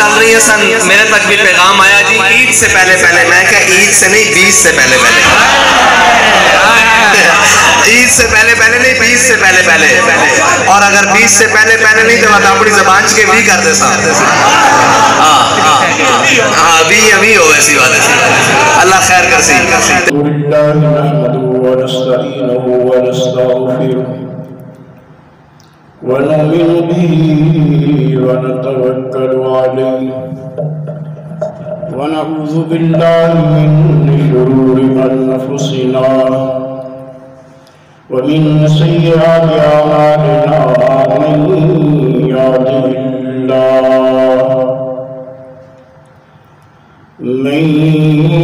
چل رہی ہیں سن، میرے تک بھی پیغام آیا جی عید سے پہلے پہلے، میں کہا عید سے نہیں 20 سے پہلے پہلے، عید سے پہلے پہلے نہیں 20 سے پہلے پہلے، اور اگر 20 سے پہلے پہلے نہیں تو بات اپنی زبان کے بھی کرتے ساتھ، ہاں ابھی ہو ایسی بات ہے، اللہ خیر کر سی. بالله نحمده ونستعينه ونستغفره ونؤمن به ونتوكل عليه ونعوذ بالله من شرور أنفسنا ومن سيئات أعمالنا، من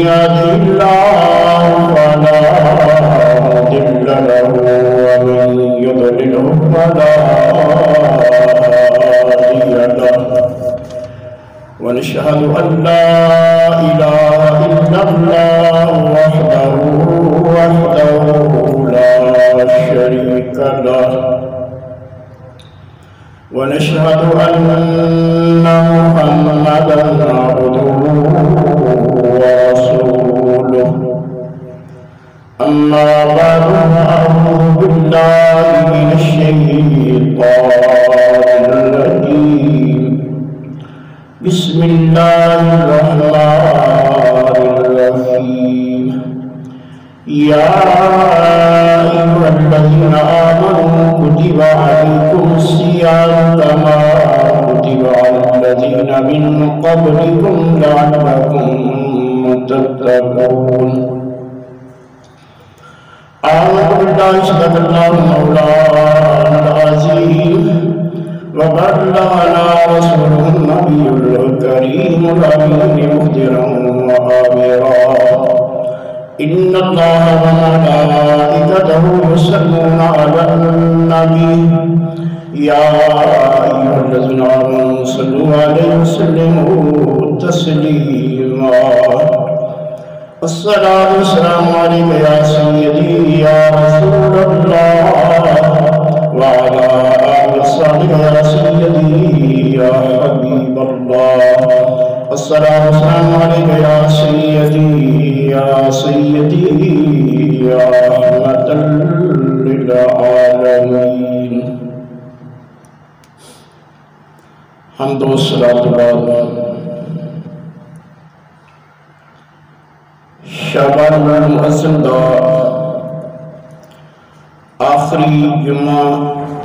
يهده الله فلا مضل له ومن يضلله فلا هادي له، ونشهد أن لا إله إلا الله وحده لا شريك له، ونشهد أن محمدا عبده ورسوله. أما بعد فأعوذ بالله من الشيطان الرجيم. بسم الله الرحمن الرحيم. يا أيها الذين آمنوا كتب عليكم الصيام كما كتب على الذين من قبلكم لعلكم تتقون. آمنت بالله صدق الله مولانا العظيم وبلغنا رسوله النبي الكريم الأمين مخبرا وآمرا إن الله وملائكته يصلون على النبي يا أيها الذين آمنوا صلوا عليه وسلموا تسليما. الصلاة والسلام عليك يا سيدي يا رسول الله وعلى آله وصحبه يا سيدي يا حبيب الله. الصلاة والسلام عليك يا سيدي يا رحمة للعالمين. حمد و صلاة بعد شعبان المعظم دا آخری جمعہ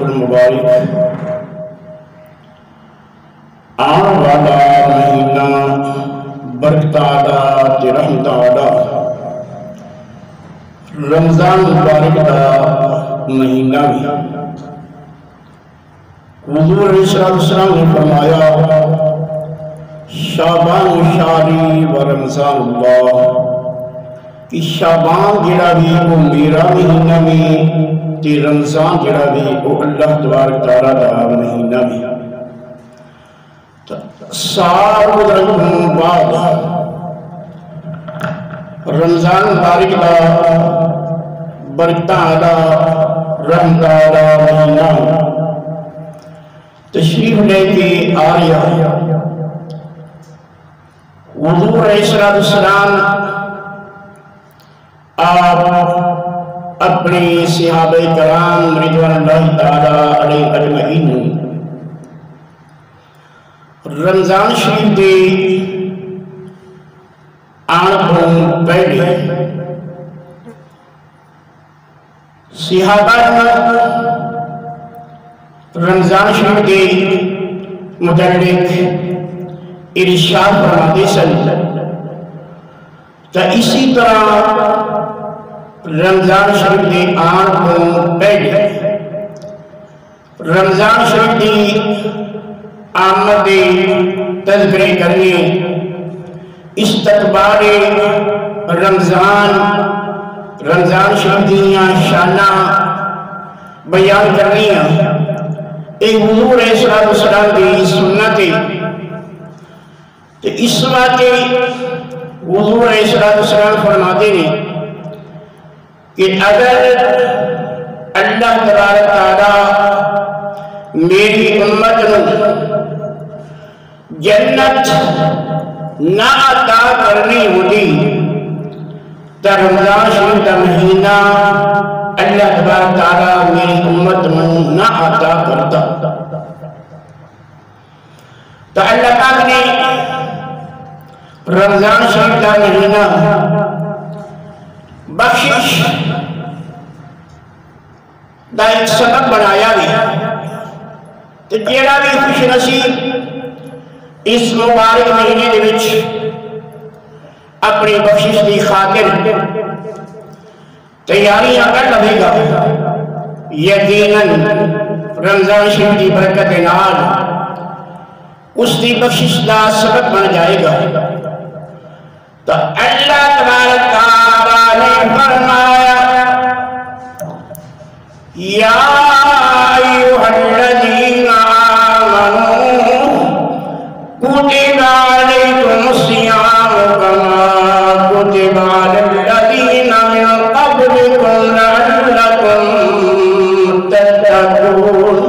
المبارک آن والا مہینہ برکت آدھا تے رحمت آدھا رمضان مبارک دا مہینہ بھی. حضور علیہ السلام نے فرمایا شعبان شاری و رمضان اللہ، کہ شعبان جڑا بھی وہ میرا مہینہ بھی تے رمضان جڑا بھی وہ اللہ تبارک تعالیٰ دا مہینہ بھی. سال گزرن بعد رمضان مبارک دا برکتاں دا رحمتاں دا مہینہ تشریف لے کے آ رہا. حضور علیہ السلام آپ اپنے صحابہ کرام رضوان اللہ تعالیٰ علیہ اجمعین رمضان شریف دے آن کو پہلے صحابہ رمضان شریف دے متعلق ارشاد فرماتے سن. تو اسی طرح رمضان شریف دے آن کو پہلے رمضان شریف دی آمد دے تذکرے کرنے، استقبال رمضان شریف دیاں شانہ بیان کرنی ایک حضور علیہ السلام کی سنت ہے. تو اس واقعے حضور علیہ السلام فرماتے ہیں کہ اگر اللہ تبارک تعالیٰ میری امت جنت نہ عطا کرنی ہوتی تو رمضان شریف کا مہینہ اللہ تبارک تعالیٰ میری امت میں نہ عطا کرتا. تو اللہ پاک نے رمضان شریف کا مہینہ بخشش دا ایک سبب بنایا گیا. تو جیڑا بھی خوش نصیب اس مبارک مہینے دے وچ اپنی بخشش دی خاطر تیاریاں کر لے گا، یقیناً رمضان شریف کی برکت نال اس دی بخشش دا سبب بن جائے گا. تو اللہ تبارک تعالیٰ نے فرمایا یا ایھا الذین آمنوا کتب علیکم الصیام کما کتب علی الذین من قبلکم لعلکم تتقون.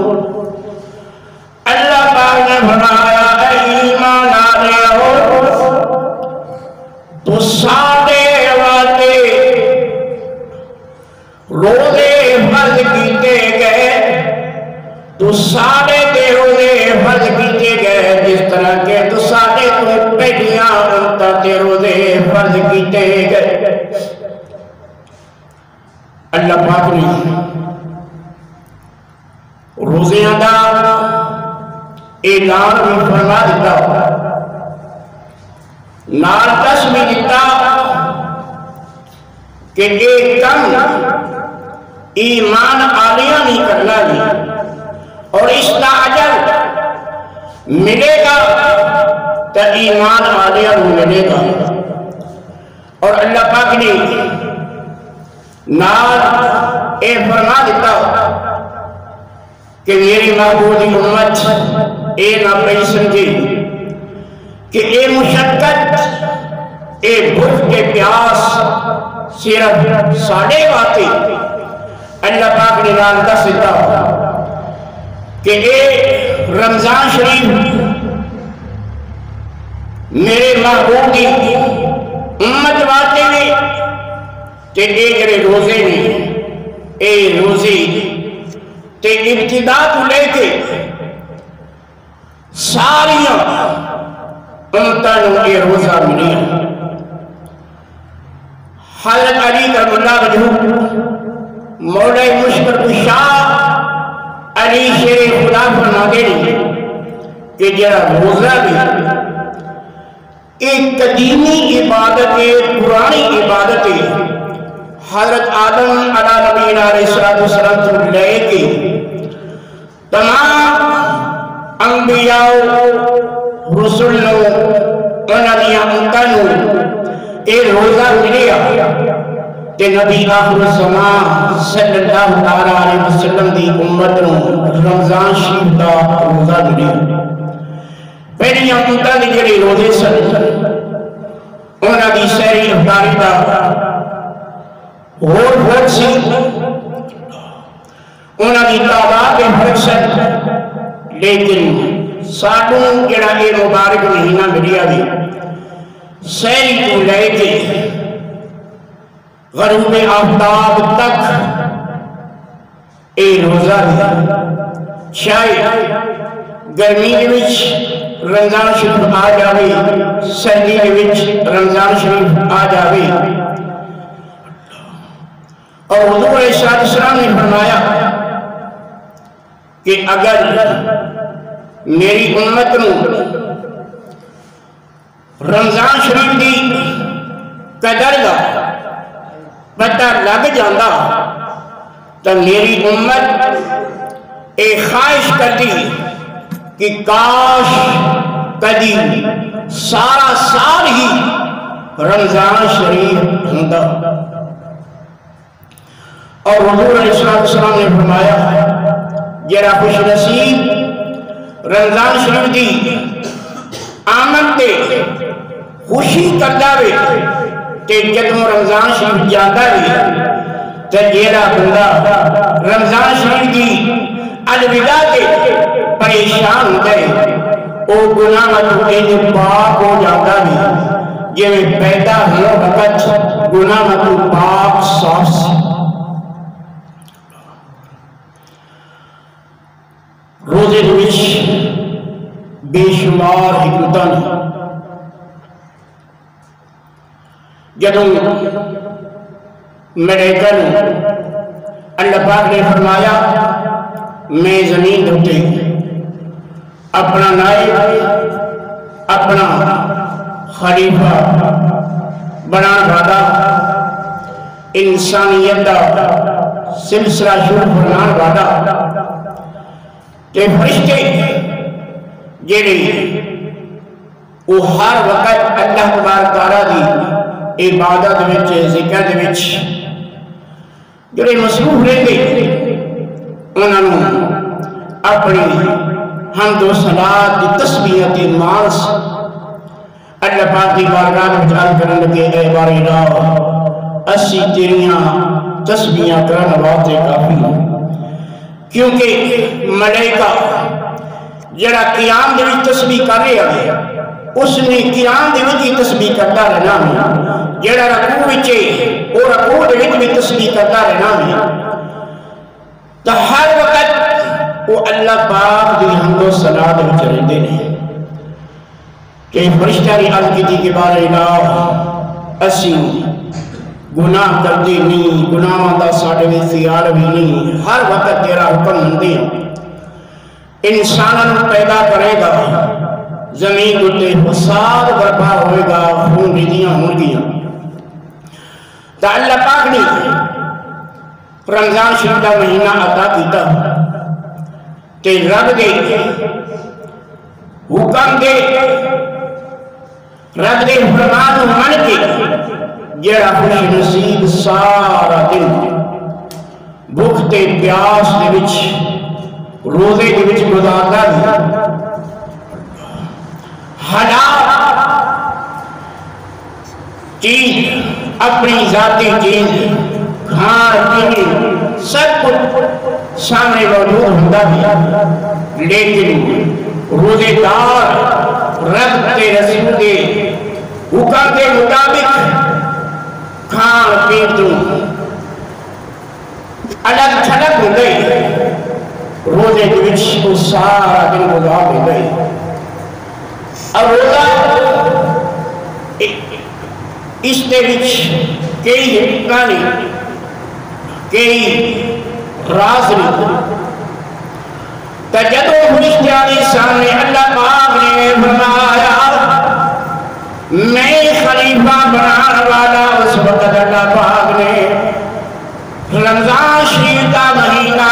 اللہ پاک نے فرمایا اے ایمان والے ہو تو سارے واتے روزے فرض کیتے گئے، تو سارے دے روزے فرض کیتے گئے جس طرح کے تو سارے تو پہلیاں امتاں تے روزے فرض کیتے گئے. اللہ پاک نے روزیاں دا اعلان بھی فرما دیتا، نال دس بھی دیتا کہ ایک کم ایمان عالیہ نہیں کرنا بھی، اور اس کا اجر ملے گا تو ایمان عالیہ نہیں ملے گا. اور اللہ پاک نے نال اے فرما دیتا کہ میری محبوبی امت اے نہ پئی سمجھے کہ اے مشقت اے بھوک کے پیاس صرف ساڑھے واتے. اللہ پاک نے نال دس دیتا کہ اے رمضان شریف میرے محبوب کی امت واتے نے تے اے جڑے روزے نے اے روزے تے ابتدا تو لے کے ساریاں امتوں اے روزہ ملیا. حضرت علی کرم اللہ وجہہ مولا مشکل کشا علی شیر خدا فرماتے ہیں کہ جڑا روزہ بھی ایک قدیمی عبادت ہے، پرانی عبادت ہے. حضرت آدم علیہ نبینا علیہ السلام سے لے کے تمام انبیاء رسول انہاں دیاں امتاں اے روزہ ملیا کہ نبی آخر الزمان صلی اللہ علیہ وسلم دی امت رمضان شریف کا روزہ ملیا. پہلی امتاں دی جڑے روزے سن انہاں دی سہری افطاری دا اور فرق سی، انہاں دی تعداد فرق سن، لیکن ساڈوں جڑا اے مبارک مہینہ ملیا بھی سہری تو لے کے غروب آفتاب تک اے روزہ بھی. شاید گرمی دے وچ رمضان شریف آ جاوے، سردی دے وچ رمضان شریف آ جاوے. اور حضور علیہ السلام نے فرمایا کہ اگر میری امت نو رمضان شریف کی قدر دا پتہ لگ جاندہ تو میری امت ایک خواہش کرتی کہ کاش کدی سارا سال ہی رمضان شریف ہوتا. اور حضور علیہ السلام نے فرمایا جڑا خوش نصیب رمضان شریف دی آمد تے خوشی کردا وے تے جدوں رمضان شریف جاندا وے تے جڑا بندہ رمضان شریف دی الوداع تے پریشان ہوندا ہے وہ گناہ تو انج پاک ہو جاتا بھی جی پیدا ہونے وقت گناہ تو پاک صاف سی۔ روزے وچ بے شمار حکمتاں جدوں ملائکہ اللہ پاک نے فرمایا میں زمین دھوتے اپنا نائب اپنا خلیفہ بنا والا انسانیت کا سلسلہ شروع فرمان والا کہ فرشتے جڑے وہ ہر وقت اللہ تبارک تعالیٰ دی عبادت وچ ذکر وچ جڑے مصروف رہتے انہاں نوں اپنی حمد و صلات دی تسبیح تے مانس اللہ پاک دی بارگاہ وچ عرض کرن لگے اے باری اللہ اسی تیریاں تسبیحاں کرن واسطے کافی ہیں، کیونکہ ملائکہ جڑا قیام دے وچ تسبیح کر رہا ہے اس نے قیام دے وچ تسبیح کرتا رہنا ہے، جڑا رکوع وچ او رکوع دے وچ بھی تسبیح کرتا رہنا ہے، تو ہر وقت وہ اللہ پاک دی حمد و صلات وچ رہندے نے کہ فرشتہ نے عرض کی کہ بارے اللہ اسی گناہ کرتے نہیں، گناہاں دا ساڈے وچ خیال بھی نہیں، ہر وقت تیرا حکم مندے انسانوں پیدا کرے گا، زمین اتے فساد برپا ہوئے گا، خون ریزیاں ہوں گیا، تو اللہ پاک نے رمضان شریف کا مہینہ عطا کیتا تے رب دے حکم دے رب دے فرمان من کے جڑا خوش نصیب سارا دن بھوک تے پیاس دے وچ روزے دے وچ گزاردا ہے، حلال چیز اپنی ذاتی چیز کھان پینے سب کچھ سامنے موجود ہوتا ہے، لیکن روزے دار رب کے رسول کے حکم کے مطابق کھان پین تو الگ تھلگ ہو گئی، روزے کے وچ وہ سارا دن گزار ہو گئی، اور روزہ اس دے وچ کئی حکمتاں نے کئی راز نے، تو جدوں فرشتیاں دے سامنے اللہ پاک نے فرمایا میں خلیفہ بنانے والا، اس وقت اللہ پاک نے رمضان شریف کا مہینہ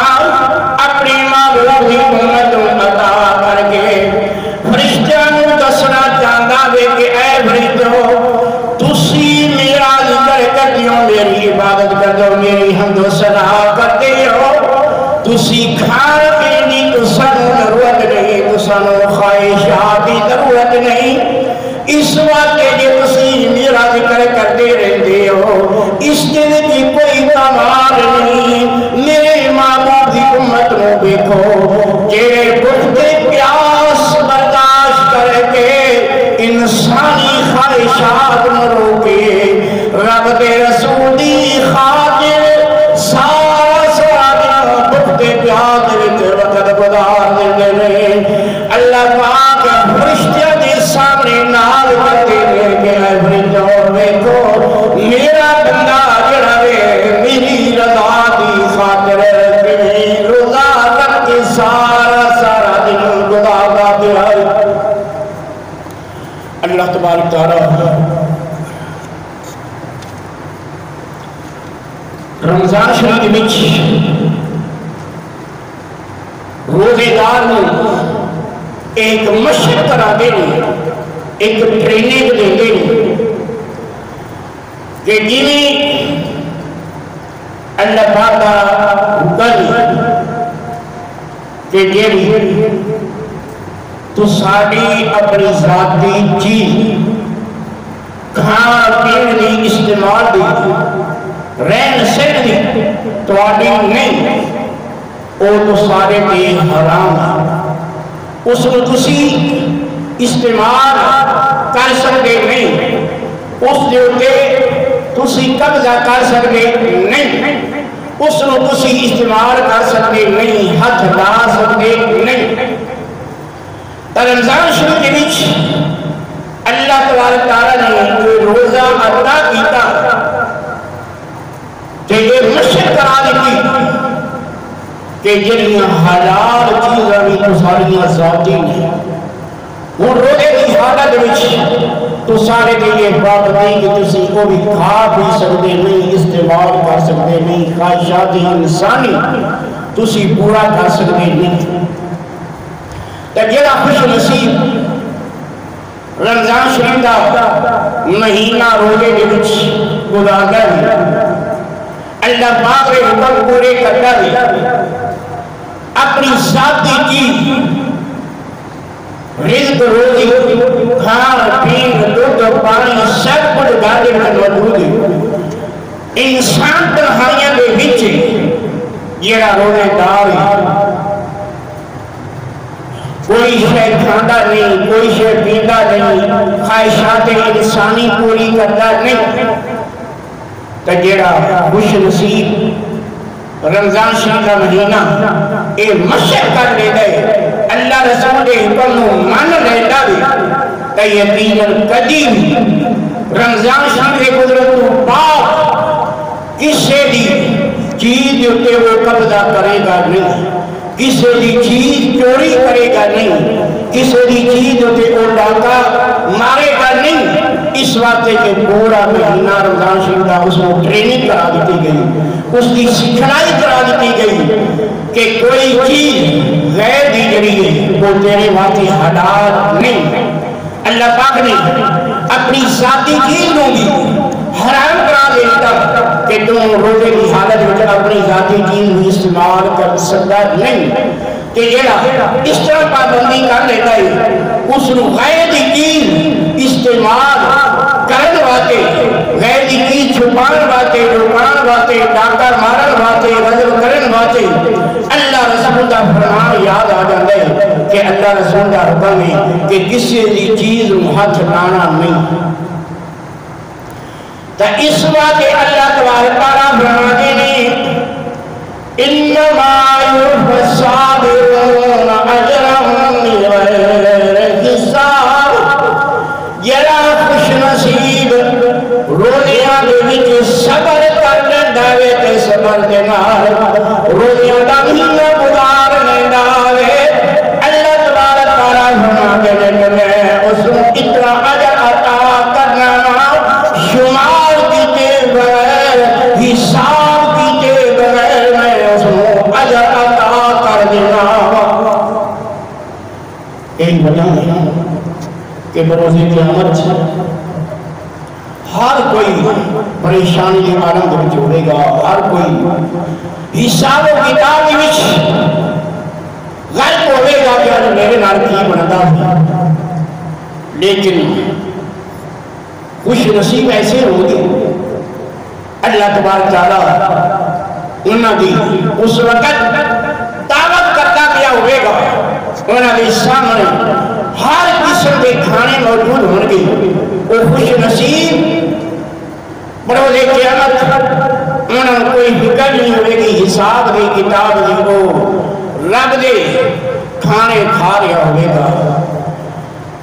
اپنی معبود کی امت کو عطا کر کے فرشتیاں کو دسنا چاہتا ہے کہ اے فرشتو تسی میرا ذکر کرتے ہو، میری عبادت کرتے ہو، میری حمد و ثنا کرتے ہو، تسی کھان پینے تو سانو ضرورت نہیں، تو سانو خواہشات کی ضرورت نہیں، اس وقت جو تسی میرا ذکر کرتے رہتے ہو اس کے لیے کوئی کمال نہیں، میرے معبود کی امت کو دیکھو جیڑے بھوکے پیاس برداشت کر کے انسانی خواہشات نہ روکے رب کے رسول دی خاطر سارا سارا بھوکے پیاس وقت گزار دیندے، اللہ پاک فرشتیاں دے سامنے نال کرتے رہے کہ اے فرشتو دیکھو میرا بندہ جڑا ہے میری رضا دی خاطر روزہ رکھ کے سارا سارا دن گزارتا پیا ہے۔ اللہ تبارک تعالیٰ رمضان شریف وچ روزے دار نوں ایک مشق کرا دے ایک ٹریننگ دے دے کہ جنہیں اللہ پاک کا حکم کہ جیڑی تو ساری اپنی ذاتی چیز کھان پین دی استعمال دی رہن سہن دی تواڈی نہیں، وہ تو سارے تے حرام ہے، اس کو تسی استعمال کر سکتے نہیں، اس دے اوتے تسی قبضہ کر سکتے نہیں، اس نو تسی استعمال کر سکتے نہیں، ہاتھ لا سکتے نہیں۔ رمضان شریف کے وچ اللہ تبارک تعالیٰ نے جو روزہ عطا کیتا کہ یہ مشق کرا دیتی کہ جنیاں حلال چیزاں بھی تو ساریاں ذاتی نہیں، وہ روزے کی حالت وچ تو سارے کے یہ بات نہیں کہ تسی کو بھی کھا بھی سکتے نہیں، استعمال کر سکتے نہیں، خواہشات انسانی تسی پورا کر سکتے نہیں۔ تو جڑا خوش نصیب رمضان شریف دا مہینہ روزے دے وچ گزاردا ہے، اللہ پاک کے حکم پورے کرتا ہے، اپنی ذاتی چیز رزق روزی کھان پین دودھ پانی سب کچھ گھر میں موجود ہے۔ انسان تنہائیاں دے وچ جڑا روزے دار ہے، کوئی شے کھاندا نہیں، کوئی شے پیندا نہیں، خواہشات انسانی پوری کرتا نہیں، تو جڑا خوش نصیب رمضان شریف کا مہینہ اے مشق کر لے گئے، اللہ رسول کے حکم نو مان لیتا بھی، تو یقیناً کدی بھی رمضان شریف کے قدرت تو پاک کسے دی چیز جو وہ قبضہ کرے گا نہیں، کسے دی چیز چوری کرے گا نہیں، کسے دی چیز جو وہ ڈاکہ مارے گا نہیں۔ اس واسطے کہ پورا مہینہ رمضان شریف کا اس کو ٹریننگ کرا دیتی گئی، اس کی سکھلائی کرا دیتی گئی کہ کوئی چیز غیر دی جڑی وہ تیرے واسطے حلال نہیں۔ اللہ پاک نے اپنی ذاتی چیز کو بھی حرام کرا دیتا کہ تم روزے کی حالت میں اپنی ذاتی چیز بھی استعمال کر سکتا نہیں، کہ جڑا اس طرح پابندی کر لیتا ہے اس نو غیر دی چیز استعمال کرن واتے، غیر دی چیز چھپان واتے، روکان واتے، ڈاکہ مارن واتے، غضب کرن واتے اللہ رسول کا فرمان یاد آ جاتا ہے کہ اللہ رسول کا حکم ہے کہ کسی دی چیز ہاتھ لانا نہیں۔ تو اس واقعے اللہ تبارک تعالیٰ فرماتے ہیں انما یوفی الصابرون اجرهم بغیر حساب۔ جڑا خوش نصیب روزیاں دے وچ صبر کرنے داوے تے صبر دے نال روزیاں دا مہینہ گزار لیندا وے، اللہ تبارک تعالیٰ فرماتے ہیں کہ میں اس کو اتنا اجر عطا کرنا شمار کیتے بغیر حساب کیتے بغیر میں اس کو اجر عطا کر دینا۔ ایک وجہ ہے کہ بروز قیامت ہر کوئی پریشانی کے عالم میں چھوڑے گا، ہر کوئی حساب و کتاب وچ غلط ہوئے گا کہ آج میرے نال کی بنتا ہے، لیکن خوش نصیب ایسے ہوگی اللہ تبارک تعالیٰ انہاں دی اس وقت دعوت کرتا کیا ہوئے گا، انہاں دی سامنے ہر قسم کے کھانے موجود ہوں گے، وہ خوش نصیب بروز قیامت انہاں کوئی فکر نہیں ہوئے گی، حساب دی کتاب دی کو رب دے کھانے کھا رہا ہوئے گا،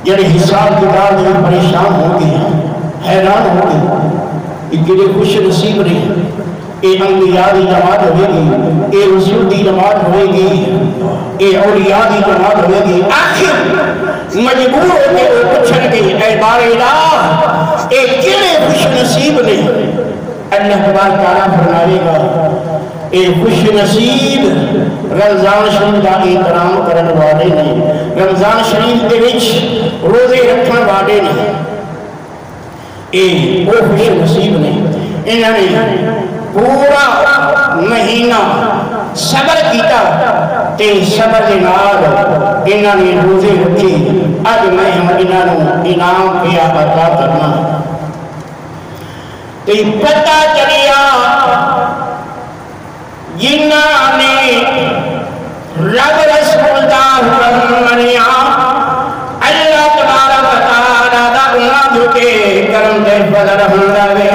جڑے حساب کتاب دی پریشان ہوں گے، حیران ہوں گے، یہ خوش نصیب نہیں، اے انبیاء دی جماعت ہوئے گی، اے رسول دی جماعت ہوئے گی، اے اولیاء دی جماعت ہوئے گی۔ آخر مجبور ہو کے وہ پوچھن گے اے بار الہ اے کیڑے خوش نصیب نے؟ اللہ تبارک تعالیٰ فرمائے گا اے خوش نصیب رمضان شریف کا احترام کرن والے نے، رمضان شریف دے وچ روزے رکھن والے نے، اے وہ خوش نصیب نے، انہوں نے پورا مہینہ صبر کیتا تے صبر دے نال انہوں نے روزے رکھے، اج میں انہوں انعام پیا عطا کرنا۔ تے پتہ چلیا جنہاں نے رب رسول دا حکم منیا، اللہ روٹے کرم دے فضل ہوندا وے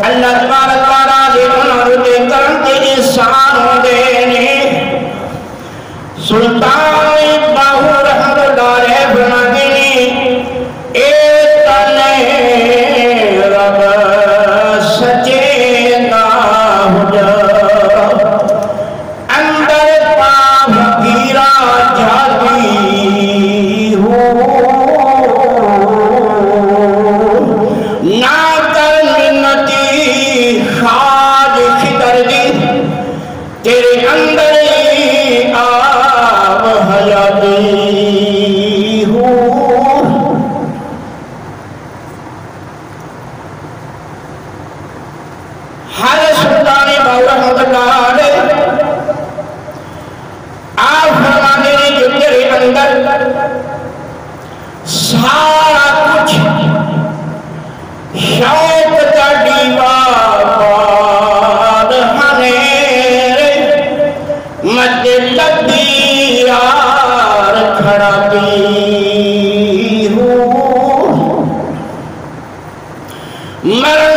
اللہ تبارک و تعالی انہاں روٹے کرم دے احسان ہوندے نے سلطان باہو رحمت اللہ علیہ فرماتے ہیں اے تنے رب سچے نہ ہو جا اندر پاپ گیرا جاتی ہو نہ کر منتی خاج خطر دی تیرے اندر آب حیاتی ہو ہر سلطان باہو رحمت اللہ علیہ آپ فرماتے ہیں جو تیرے اندر سارا کچھ شوق کا دیوا پاد ہنیرے مد لگی یار کھڑاتی ہوں مرن